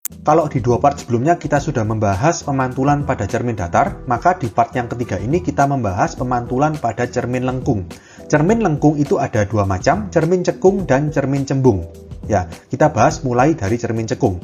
Kalau di dua part sebelumnya kita sudah membahas pemantulan pada cermin datar, maka di part yang ketiga ini kita membahas pemantulan pada cermin lengkung. Cermin lengkung itu ada dua macam, cermin cekung dan cermin cembung. Ya, kita bahas mulai dari cermin cekung.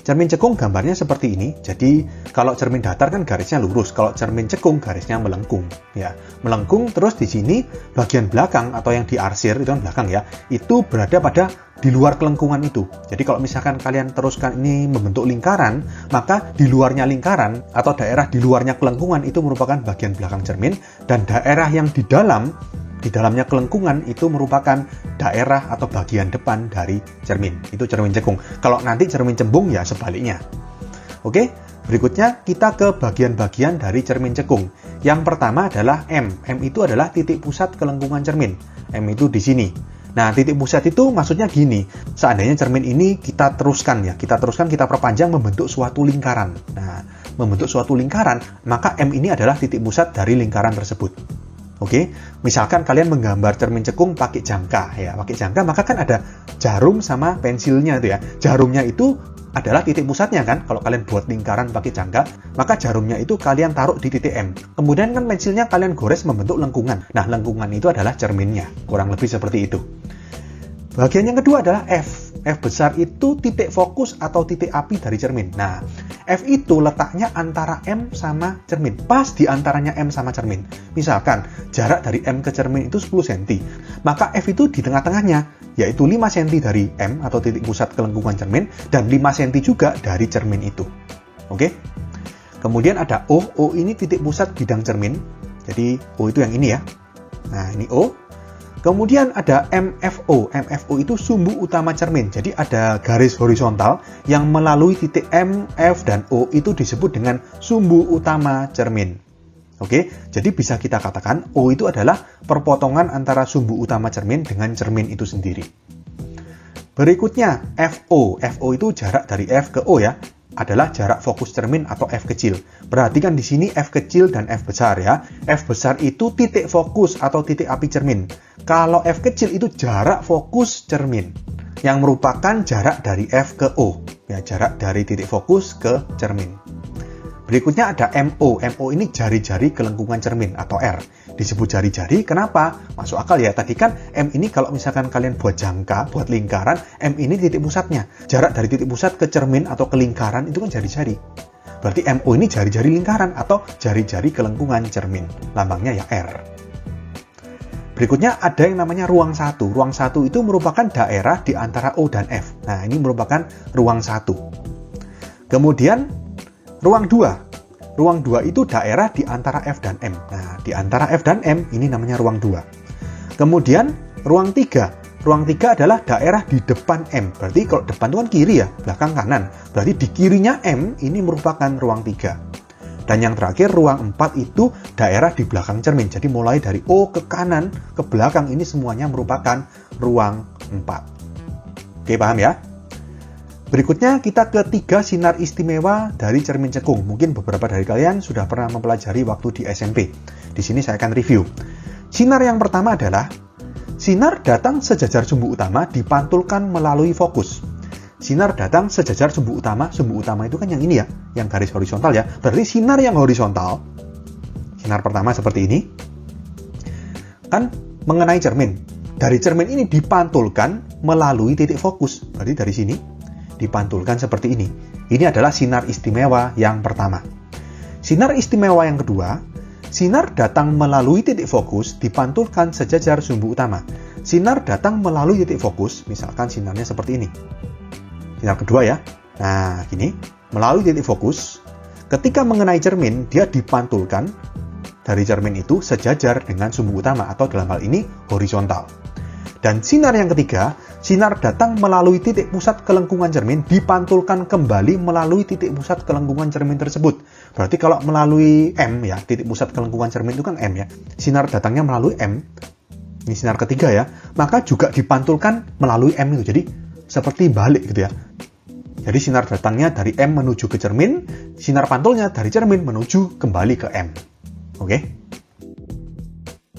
Cermin cekung gambarnya seperti ini. Jadi kalau cermin datar kan garisnya lurus, kalau cermin cekung garisnya melengkung. Ya, melengkung terus di sini bagian belakang atau yang diarsir itu kan belakang ya, itu berada pada di luar kelengkungan itu. Jadi kalau misalkan kalian teruskan ini membentuk lingkaran, maka di luarnya lingkaran atau daerah di luarnya kelengkungan itu merupakan bagian belakang cermin, dan daerah yang di dalamnya kelengkungan itu merupakan daerah atau bagian depan dari cermin. Itu cermin cekung. Kalau nanti cermin cembung ya sebaliknya. Oke, berikutnya kita ke bagian-bagian dari cermin cekung. Yang pertama adalah M. M itu adalah titik pusat kelengkungan cermin. M itu di sini. Nah, titik pusat itu maksudnya gini. Seandainya cermin ini kita teruskan, kita perpanjang membentuk suatu lingkaran. Nah, membentuk suatu lingkaran, maka M ini adalah titik pusat dari lingkaran tersebut. Oke, misalkan kalian menggambar cermin cekung pakai jangka, maka kan ada jarum sama pensilnya itu ya. Jarumnya itu adalah titik pusatnya kan. Kalau kalian buat lingkaran pakai jangka, maka jarumnya itu kalian taruh di titik M. Kemudian kan pensilnya kalian gores membentuk lengkungan. Nah, lengkungan itu adalah cerminnya, kurang lebih seperti itu. Bagian yang kedua adalah F. F besar itu titik fokus atau titik api dari cermin. Nah, F itu letaknya antara M sama cermin. Pas di antaranya M sama cermin. Misalkan, jarak dari M ke cermin itu 10 cm. Maka F itu di tengah-tengahnya, yaitu 5 cm dari M atau titik pusat kelengkungan cermin, dan 5 cm juga dari cermin itu. Oke? Kemudian ada O. O ini titik pusat bidang cermin. Jadi, O itu yang ini ya. Nah, ini O. Kemudian ada MFO. MFO itu sumbu utama cermin. Jadi ada garis horizontal yang melalui titik M, F, dan O itu disebut dengan sumbu utama cermin. Oke, jadi bisa kita katakan O itu adalah perpotongan antara sumbu utama cermin dengan cermin itu sendiri. Berikutnya FO. FO itu jarak dari F ke O ya. Adalah jarak fokus cermin atau F kecil. Perhatikan di sini F kecil dan F besar ya. F besar itu titik fokus atau titik api cermin. Kalau F kecil itu jarak fokus cermin, yang merupakan jarak dari F ke O. Ya, jarak dari titik fokus ke cermin. Berikutnya ada MO. MO ini jari-jari kelengkungan cermin atau R. Disebut jari-jari, kenapa? Masuk akal ya, tadi kan M ini kalau misalkan kalian buat jangka, buat lingkaran, M ini titik pusatnya. Jarak dari titik pusat ke cermin atau ke lingkaran itu kan jari-jari. Berarti MO ini jari-jari lingkaran atau jari-jari kelengkungan cermin. Lambangnya ya R. Berikutnya ada yang namanya ruang 1. Ruang 1 itu merupakan daerah di antara O dan F. Nah, ini merupakan ruang 1. Kemudian ruang 2. Ruang 2 itu daerah di antara F dan M. Nah, di antara F dan M ini namanya ruang 2. Kemudian ruang 3. Ruang 3 adalah daerah di depan M. Berarti kalau depan itu kan kiri ya, belakang kanan. Berarti di kirinya M ini merupakan ruang 3. Dan yang terakhir ruang 4 itu daerah di belakang cermin. Jadi mulai dari O ke kanan ke belakang ini semuanya merupakan ruang 4. Oke, paham ya? Berikutnya kita ke 3 sinar istimewa dari cermin cekung. Mungkin beberapa dari kalian sudah pernah mempelajari waktu di SMP. Di sini saya akan review. Sinar yang pertama adalah sinar datang sejajar sumbu utama dipantulkan melalui fokus. Sinar datang sejajar sumbu utama itu kan yang ini ya, yang garis horizontal ya. Berarti sinar yang horizontal, sinar pertama seperti ini, kan mengenai cermin. Dari cermin ini dipantulkan melalui titik fokus. Berarti dari sini dipantulkan seperti ini. Ini adalah sinar istimewa yang pertama. Sinar istimewa yang kedua, sinar datang melalui titik fokus dipantulkan sejajar sumbu utama. Sinar datang melalui titik fokus, misalkan sinarnya seperti ini. Sinar kedua ya. Nah, gini, melalui titik fokus, ketika mengenai cermin, dia dipantulkan dari cermin itu sejajar dengan sumbu utama atau dalam hal ini horizontal. Dan sinar yang ketiga, sinar datang melalui titik pusat kelengkungan cermin dipantulkan kembali melalui titik pusat kelengkungan cermin tersebut. Berarti kalau melalui M ya, titik pusat kelengkungan cermin itu kan M ya. Sinar datangnya melalui M. Ini sinar ketiga ya. Maka juga dipantulkan melalui M itu. Jadi seperti balik gitu ya. Jadi sinar datangnya dari M menuju ke cermin, sinar pantulnya dari cermin menuju kembali ke M. Oke?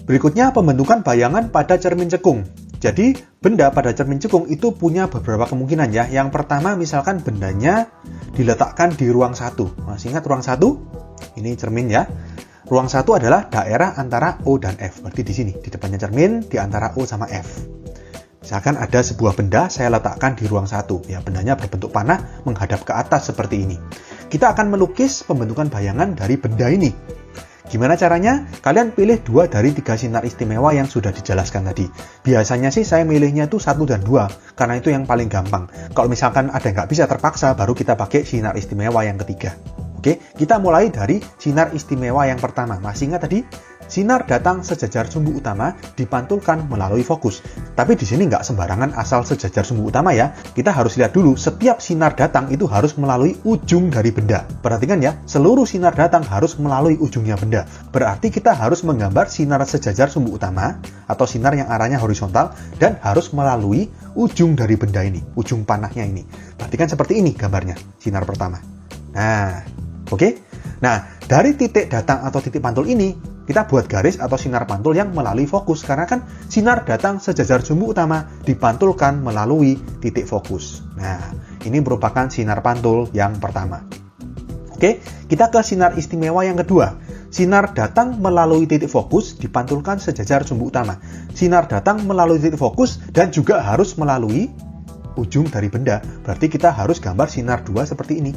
Berikutnya pembentukan bayangan pada cermin cekung. Jadi, benda pada cermin cekung itu punya beberapa kemungkinan ya. Yang pertama, misalkan bendanya diletakkan di ruang 1. Masih ingat ruang 1? Ini cermin ya. Ruang 1 adalah daerah antara O dan F. Berarti di sini, di depannya cermin, di antara O sama F. Misalkan ada sebuah benda, saya letakkan di ruang 1. Ya, bendanya berbentuk panah menghadap ke atas seperti ini. Kita akan melukis pembentukan bayangan dari benda ini. Gimana caranya? Kalian pilih 2 dari 3 sinar istimewa yang sudah dijelaskan tadi. Biasanya sih saya milihnya itu 1 dan 2, karena itu yang paling gampang. Kalau misalkan ada yang nggak bisa terpaksa, baru kita pakai sinar istimewa yang ketiga. Oke, kita mulai dari sinar istimewa yang pertama. Masih ingat tadi? Sinar datang sejajar sumbu utama dipantulkan melalui fokus. Tapi di sini nggak sembarangan asal sejajar sumbu utama ya. Kita harus lihat dulu, setiap sinar datang itu harus melalui ujung dari benda. Perhatikan ya, seluruh sinar datang harus melalui ujungnya benda. Berarti kita harus menggambar sinar sejajar sumbu utama, atau sinar yang arahnya horizontal, dan harus melalui ujung dari benda ini, ujung panahnya ini. Perhatikan seperti ini gambarnya, sinar pertama. Nah, oke? Nah, dari titik datang atau titik pantul ini, kita buat garis atau sinar pantul yang melalui fokus, karena kan sinar datang sejajar sumbu utama dipantulkan melalui titik fokus. Nah, ini merupakan sinar pantul yang pertama. Oke, kita ke sinar istimewa yang kedua. Sinar datang melalui titik fokus dipantulkan sejajar sumbu utama. Sinar datang melalui titik fokus dan juga harus melalui ujung dari benda. Berarti kita harus gambar sinar 2 seperti ini.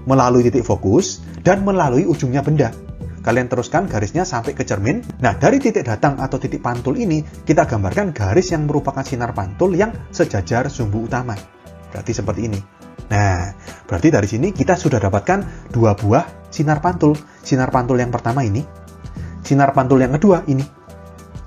Melalui titik fokus dan melalui ujungnya benda. Kalian teruskan garisnya sampai ke cermin. Nah, dari titik datang atau titik pantul ini, kita gambarkan garis yang merupakan sinar pantul yang sejajar sumbu utama. Berarti seperti ini. Nah, berarti dari sini kita sudah dapatkan 2 buah sinar pantul. Sinar pantul yang pertama ini, sinar pantul yang kedua ini.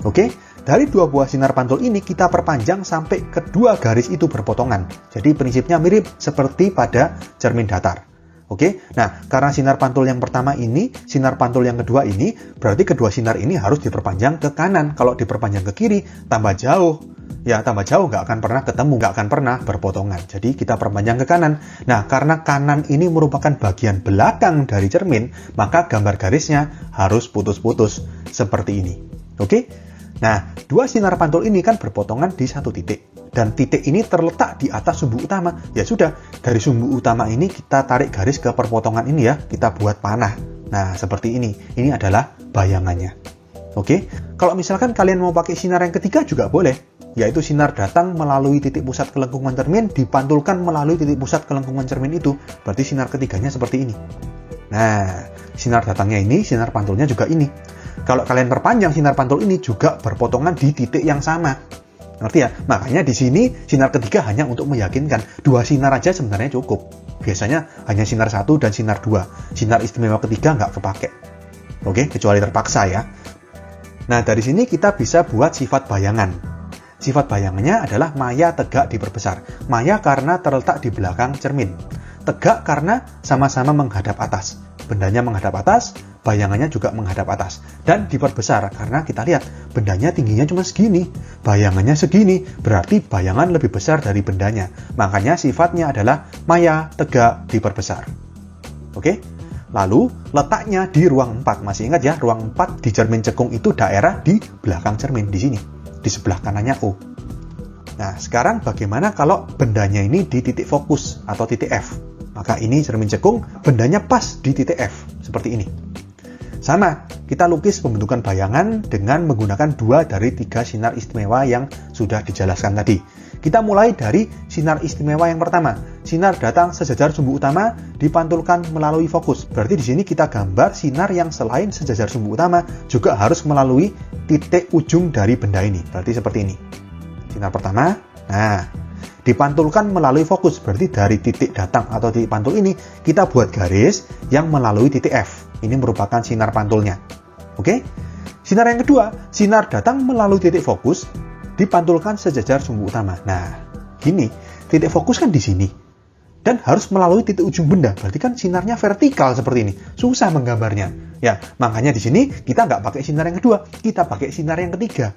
Oke, dari 2 buah sinar pantul ini kita perpanjang sampai kedua garis itu berpotongan. Jadi prinsipnya mirip seperti pada cermin datar. Oke, nah karena sinar pantul yang pertama ini, sinar pantul yang kedua ini, berarti kedua sinar ini harus diperpanjang ke kanan. Kalau diperpanjang ke kiri, tambah jauh. Ya, tambah jauh nggak akan pernah ketemu, nggak akan pernah berpotongan. Jadi kita perpanjang ke kanan. Nah, karena kanan ini merupakan bagian belakang dari cermin, maka gambar garisnya harus putus-putus seperti ini. Oke? Nah, 2 sinar pantul ini kan berpotongan di satu titik. Dan titik ini terletak di atas sumbu utama. Ya sudah, dari sumbu utama ini kita tarik garis ke perpotongan ini ya. Kita buat panah. Nah, seperti ini. Ini adalah bayangannya. Oke? Kalau misalkan kalian mau pakai sinar yang ketiga juga boleh. Yaitu sinar datang melalui titik pusat kelengkungan cermin, dipantulkan melalui titik pusat kelengkungan cermin itu. Berarti sinar ketiganya seperti ini. Nah, sinar datangnya ini, sinar pantulnya juga ini. Kalau kalian perpanjang sinar pantul ini juga berpotongan di titik yang sama. Ngerti ya? Makanya di sini sinar ketiga hanya untuk meyakinkan. 2 sinar aja sebenarnya cukup. Biasanya hanya sinar 1 dan sinar 2. Sinar istimewa ketiga nggak kepake. Oke, kecuali terpaksa ya. Nah, dari sini kita bisa buat sifat bayangan. Sifat bayangannya adalah maya tegak diperbesar. Maya karena terletak di belakang cermin. Tegak karena sama-sama menghadap atas. Bendanya menghadap atas, bayangannya juga menghadap atas. Dan diperbesar karena kita lihat bendanya tingginya cuma segini, bayangannya segini, berarti bayangan lebih besar dari bendanya. Makanya sifatnya adalah maya tegak diperbesar. Oke? Lalu letaknya di ruang 4. Masih ingat ya, ruang 4 di cermin cekung itu daerah di belakang cermin, di sini, di sebelah kanannya O. Nah, sekarang bagaimana kalau bendanya ini di titik fokus atau titik F? Maka ini cermin cekung, bendanya pas di titik F, seperti ini. Sama, kita lukis pembentukan bayangan dengan menggunakan 2 dari 3 sinar istimewa yang sudah dijelaskan tadi. Kita mulai dari sinar istimewa yang pertama. Sinar datang sejajar sumbu utama dipantulkan melalui fokus. Berarti di sini kita gambar sinar yang selain sejajar sumbu utama juga harus melalui titik ujung dari benda ini. Berarti seperti ini. Sinar pertama, nah, dipantulkan melalui fokus. Berarti dari titik datang atau titik pantul ini kita buat garis yang melalui titik F. Ini merupakan sinar pantulnya. Oke? Sinar yang kedua, sinar datang melalui titik fokus dipantulkan sejajar sumbu utama. Nah, gini, titik fokus kan di sini. Dan harus melalui titik ujung benda. Berarti kan sinarnya vertikal seperti ini. Susah menggambarnya. Ya, makanya di sini kita nggak pakai sinar yang kedua. Kita pakai sinar yang ketiga.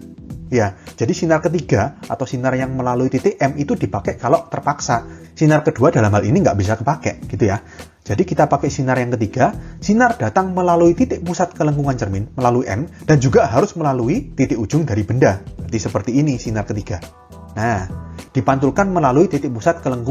Ya, jadi sinar ketiga atau sinar yang melalui titik M itu dipakai kalau terpaksa. Sinar kedua dalam hal ini nggak bisa kepake, gitu ya. Jadi kita pakai sinar yang ketiga, sinar datang melalui titik pusat kelengkungan cermin, melalui N, dan juga harus melalui titik ujung dari benda. Jadi seperti ini sinar ketiga. Nah, dipantulkan melalui titik pusat kelengkungan